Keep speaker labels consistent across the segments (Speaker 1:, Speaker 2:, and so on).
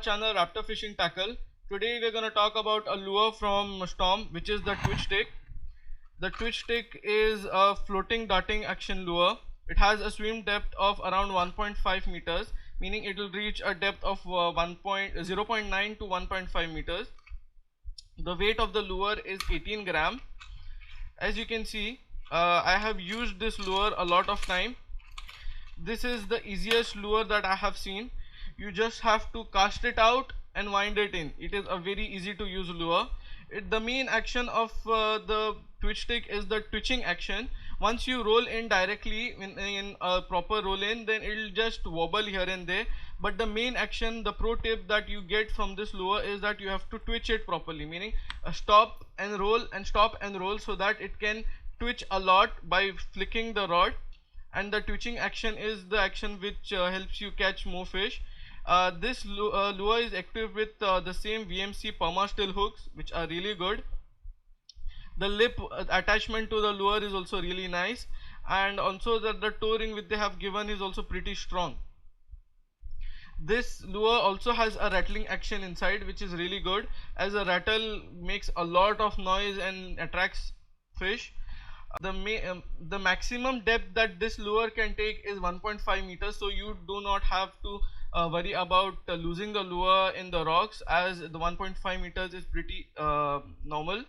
Speaker 1: channel Raptor Fishing Tackle. Today we're going to talk about a lure from Storm, which is the twitch stick. The twitch stick is a floating darting action lure. It has a swim depth of around 1.5 meters, meaning it will reach a depth of 0.9 to 1.5 meters. The weight of the lure is 18 gram. As you can see, I have used this lure a lot of time. This is the easiest lure that I have seen. You just have to cast it out and wind it in. It is a very easy to use lure. The main action of the twitch stick is the twitching action. Once you roll in directly in a proper roll in, then it will just wobble here and there. But the main action, the pro tip that you get from this lure is that you have to twitch it properly, meaning stop and roll and stop and roll, so that it can twitch a lot by flicking the rod. And the twitching action is the action which helps you catch more fish. This lure is equipped with the same VMC Perma Still hooks, which are really good. The lip attachment to the lure is also really nice, and also the toe ring which they have given is also pretty strong. This lure also has a rattling action inside, which is really good, as a rattle makes a lot of noise and attracts fish. The maximum depth that this lure can take is 1.5 meters, so you do not have to worry about losing the lure in the rocks, as the 1.5 meters is pretty normal.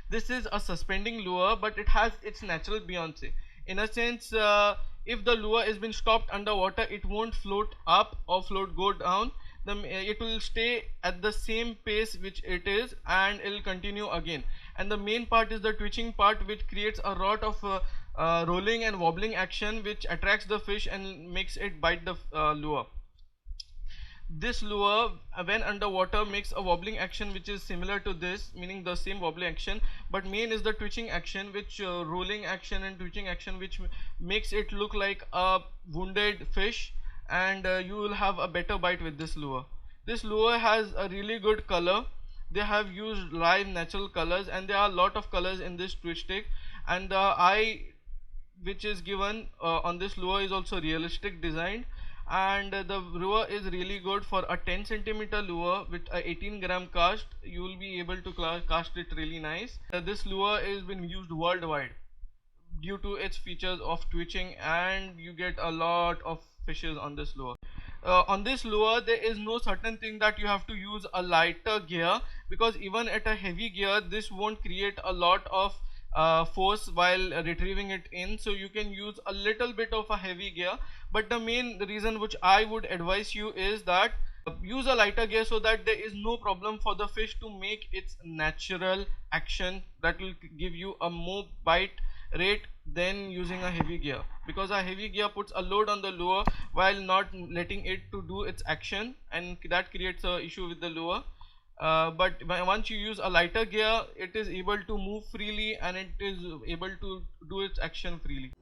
Speaker 1: This is a suspending lure, but it has its natural buoyancy. In a sense, if the lure has been stopped underwater, it won't float up or go down. It will stay at the same pace which it is, and it will continue again. And the main part is the twitching part, which creates a lot of rolling and wobbling action, which attracts the fish and makes it bite the lure. This lure, when underwater, makes a wobbling action which is similar to this, meaning the same wobbling action, but main is the twitching action, which rolling action and twitching action, which makes it look like a wounded fish, and you will have a better bite with this lure. This lure has a really good color. They have used live natural colors, and there are a lot of colors in this twitch stick, and the eye which is given on this lure is also realistic designed. And the lure is really good for a 10 centimeter lure with a 18 gram cast. You will be able to cast it really nice. This lure is been used worldwide due to its features of twitching, and you get a lot of fishes on this lure. On this lure, there is no certain thing that you have to use a lighter gear, because even at a heavy gear, this won't create a lot of force while retrieving it in, so you can use a little bit of a heavy gear. But the main reason which I would advise you is that use a lighter gear, so that there is no problem for the fish to make its natural action that will give you a more bite rate than using a heavy gear, because a heavy gear puts a load on the lure while not letting it to do its action, and that creates a issue with the lure. But once you use a lighter gear, it is able to move freely, and it is able to do its action freely.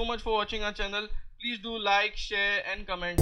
Speaker 1: so much for watching our channel. Please do like, share and comment.